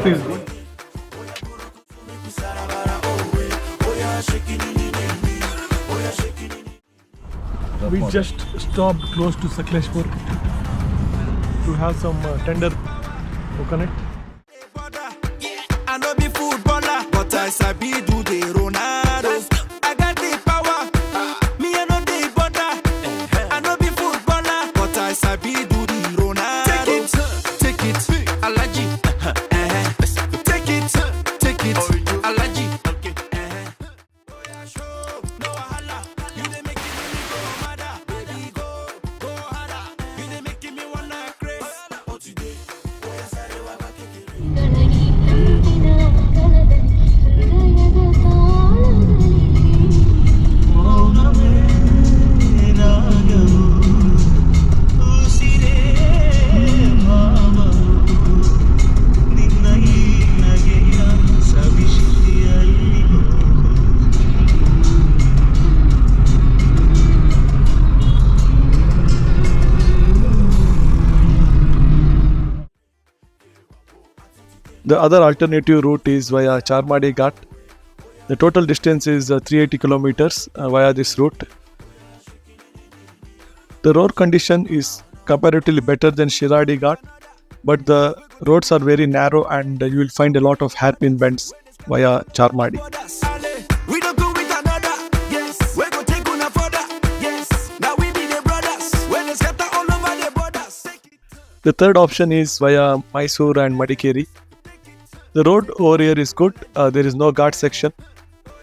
feels good. We just stopped close to Sakleshpur to have some tender coconut. I know be footballer, but I sabi do the Ronaldo. I got the power, me I know the border. I know be footballer, but I sabi do the Ronaldo. Take it, Alaji. Take it, Alaji. No wahala, you dey making me go mad, baby go harder. You dey making me wanna craze. Oh today, oh yes I wa ba The other alternative route is via Charmadi Ghat. The total distance is 380 kilometers via this route. The road condition is comparatively better than Shiradi Ghat, but the roads are very narrow and you will find a lot of hairpin bends via Charmadi. We don't go with another. Yes, we go take una further. Yes, now we be the brothers. When they scatter all over the borders. The third option is via Mysore and Madikeri. The road over here is good. There is no ghat section,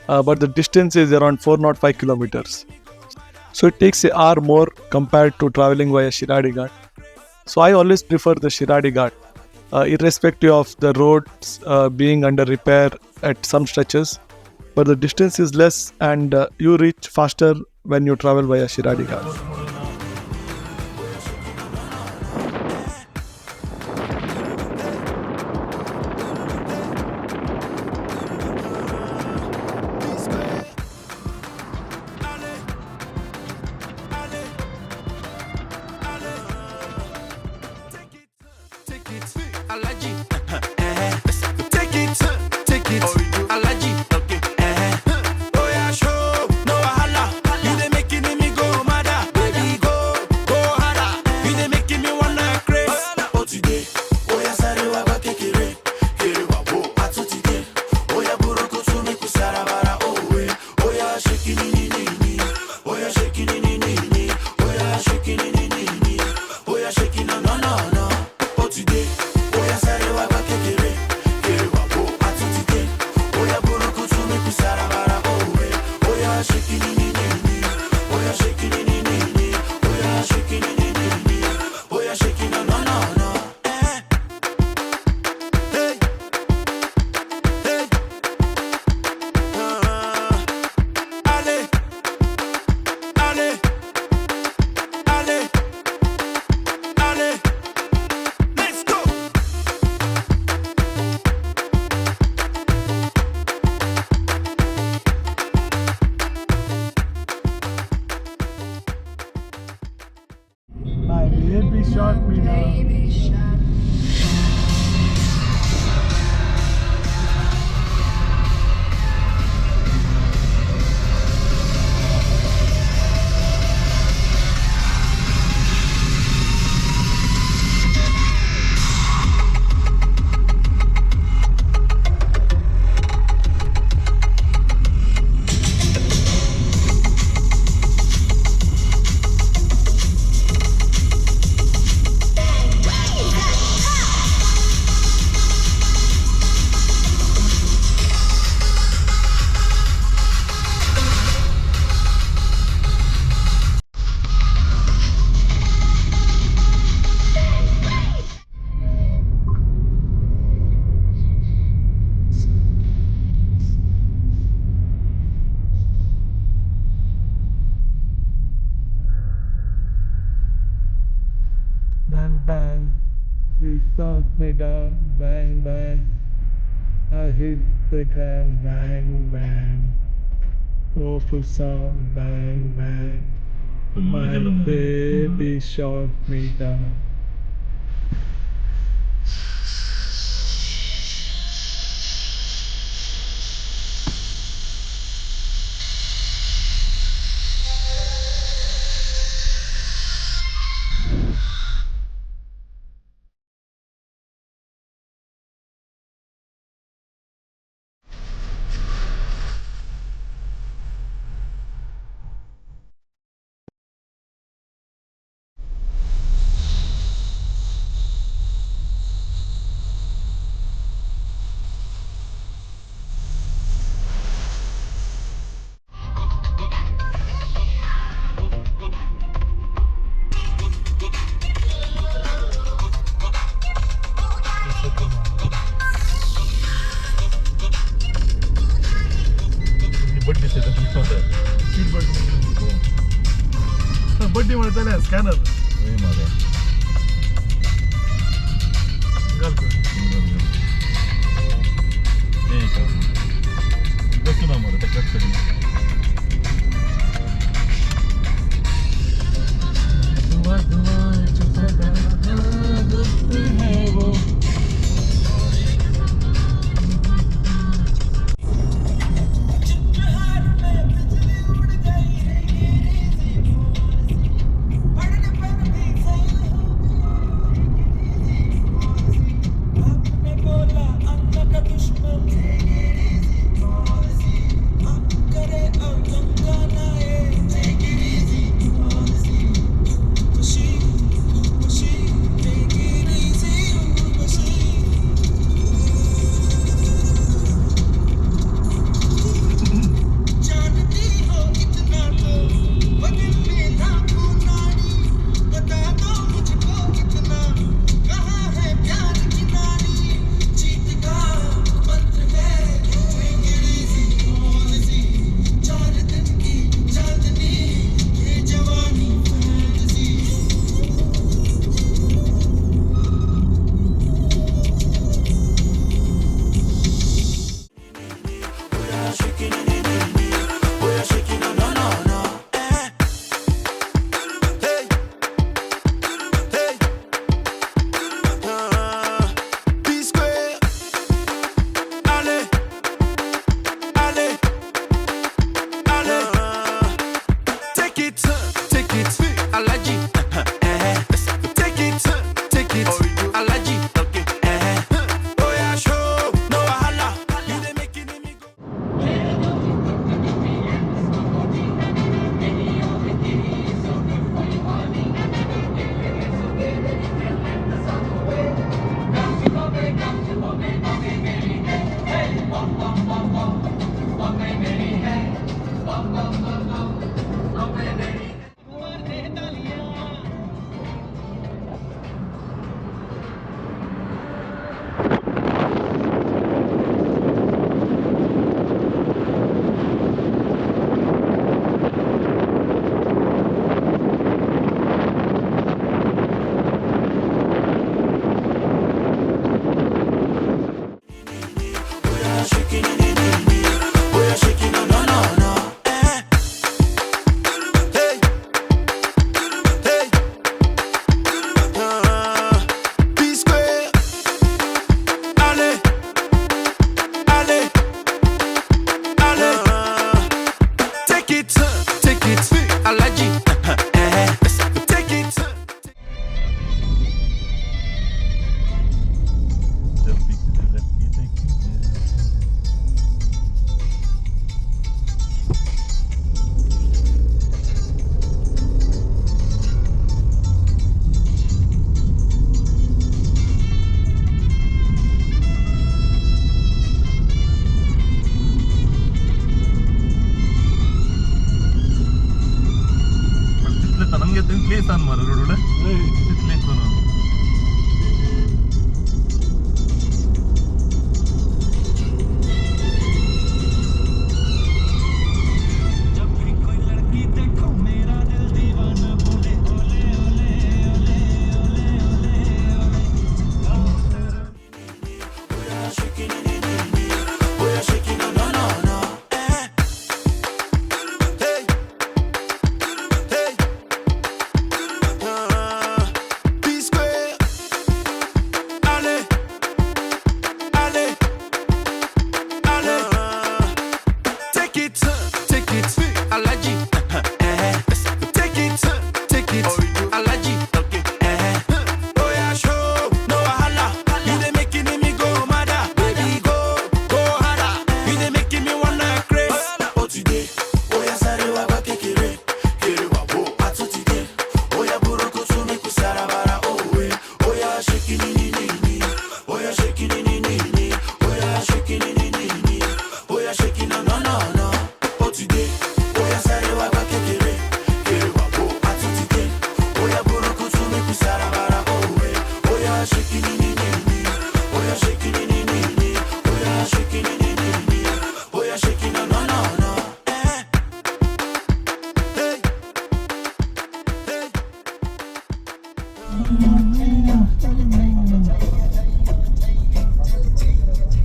but the distance is around 405 kilometers. So it takes an hour more compared to traveling via Shiradi Ghat. So I always prefer the Shiradi Ghat, irrespective of the roads being under repair at some stretches. But the distance is less and you reach faster when you travel via Shiradi Ghat. Alaji. Take it, Alaji. Oh yeah, show, no wahala. You dey making me go mad, baby go harder. You dey making me wanna craze. Oh today, oh yeah, sare wa ba kekere wa bo atu today. Oh yeah, buroko to me kusara bara oh we. Oh yeah, Shekini ni. Oh yeah, Shekini ni. Oh yeah, Shekini ni. Oh yeah, Shekini no. Oh today. My baby shot me now. Bang bang, he stops me down. Bang bang, I hit the ground. Bang bang, awful sound. Bang bang, my baby shot me down. पहले scanner वही मारा निकाल के ठीक है बस ना मारा तो कट करिए दुआ दुआ चुपता गुप्त है वो She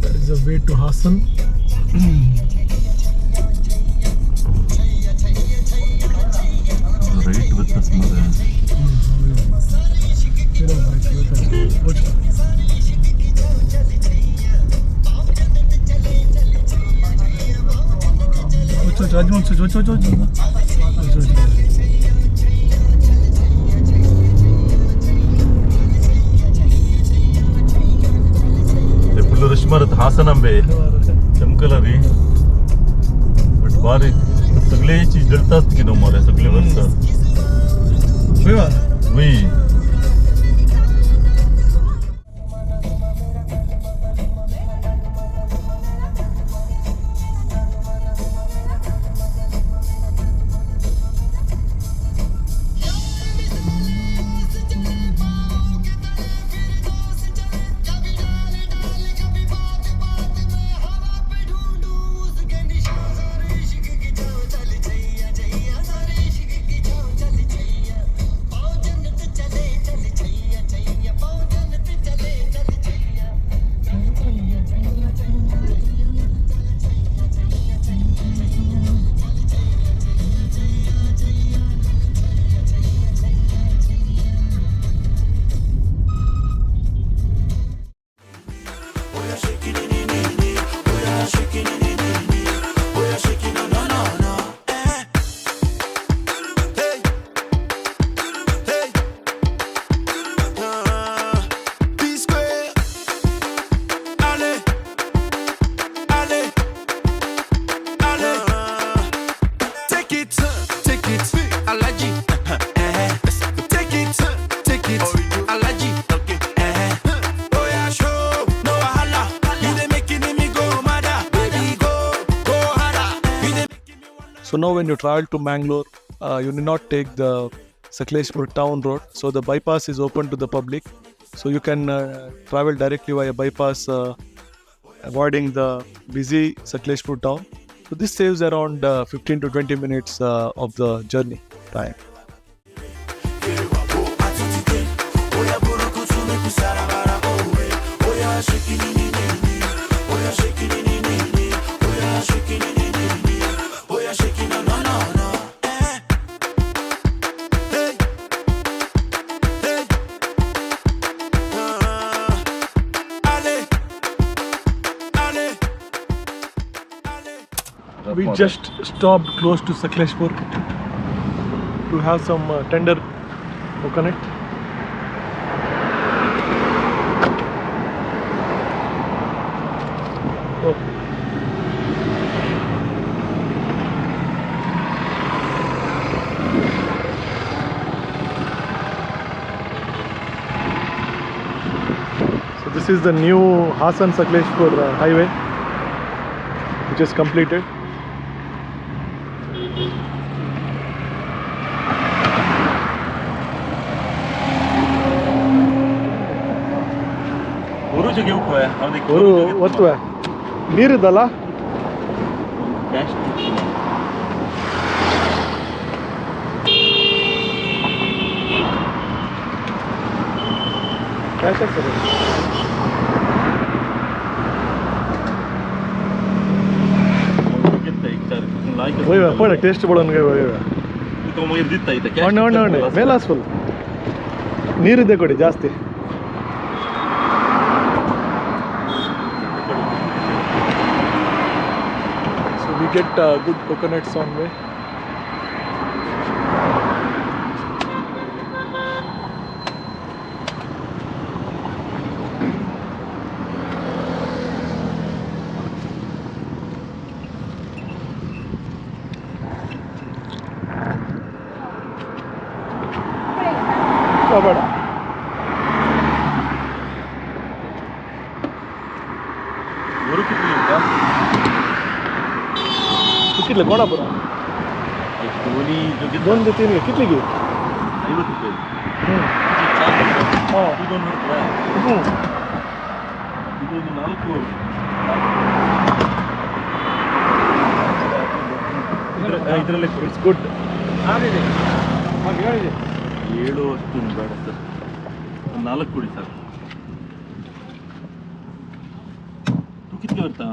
That is the way to Hassan. Right with the smother. फुल रश मारत हासन आंबे चमकला रे बट बारी सगळे चीज जळतात की नो मारे सगळे वर्ष वही So now when you travel to Mangalore, you need not take the Sakleshpur town road. So the bypass is open to the public. So you can travel directly via bypass, avoiding the busy Sakleshpur town. So this saves around 15 to 20 minutes of the journey time. We just stopped close to Sakleshpur to have some tender coconut. Oh. So this is the new Hassan Sakleshpur highway, which is completed. ಅವರು ಒತ್ತುವೆ ನೀರಿದ್ದಲ್ಲ taste ಬಡೋನ್ಗೆ ಮೇಲಾಸ್ full ನೀರಿದೆ ಕೊಡಿ ಜಾಸ್ತಿ. We get good coconuts on way. ಬೇಡ कितले कोणापुरा दोन ते तीन कितले घेऊ 50 रुपये ಇದೊಂದು 4 ಇದರಲ್ಲಿ ಇಟ್ಸ್ ಗುಡ್ 7 ಅಷ್ಟು ಬೇಡ ಸರ್ ಒಂದು 4 ಕೊಡಿ ಸರ್. तू कितके करता?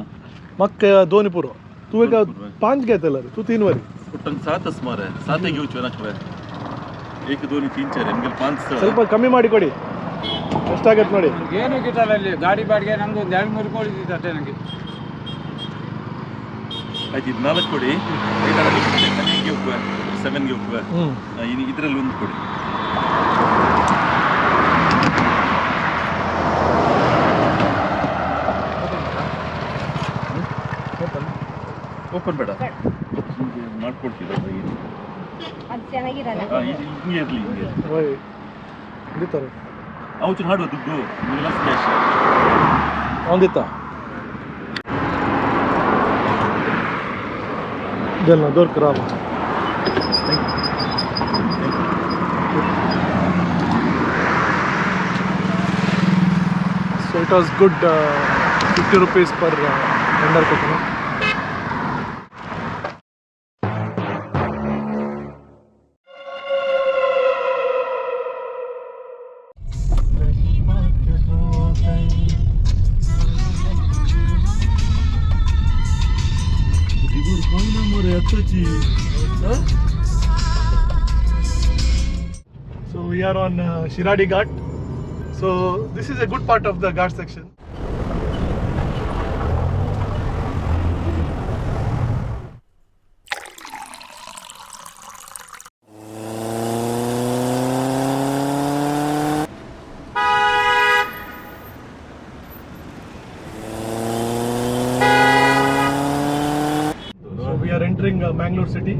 मग दोन्ही पुरो तू एक 5 घेतला रे तू 3 वरी कुठं 7च मारे 7 घेऊच नखरे 1 2 3 4 ನಿಮಗೆ 5 ಸ್ವಲ್ಪ ಕಮ್ಮಿ ಮಾಡಿ ಕೊಡಿ ಎಷ್ಟಾಗತ್ತೆ ನೋಡಿ ಏನು ಗಿಟ್ಟಲ್ಲ ಅಲ್ಲಿ ಗಾಡಿ ಬಾಡಿಗೆ ನಮ್ದು ಒಂದು 2-3 ಕೋಳಿ ಇದ್ದಷ್ಟೇ ನನಗೆ ಆಯ್ತು ಇದು 4 ಕೊಡಿ 8 ಗೆ ಹೋಗುವ 7 ಗೆ ಹೋಗುವ ಇದರಲ್ಲಿ ಒಂದು ಕೊಡಿ ಓಪನ್ ಬೇಡ ಮಾಡ್ಕೊಡ್ತೀವಿ ಅದು ಚೆನ್ನಾಗಿರಲ್ಲ ಹಿಂಗೆ ಇರಲಿ ಹಿಂಗೆ ಓಯ್ ಹಿಡಿತಾರೆ ಅವತ್ತು ಹಾಡುವ ದುಡ್ಡು ನಿಮ್ಗೆಲ್ಲ ಕ್ಯಾಶ್ ಒಂದಿತ್ತ ಇದೆಲ್ಲ ದೊರಕರಾಮ So it was good 50 rupees per tender coconut. So we are on Shiradi Ghat. So this is a good part of the Ghat section. So we are entering Mangalore city.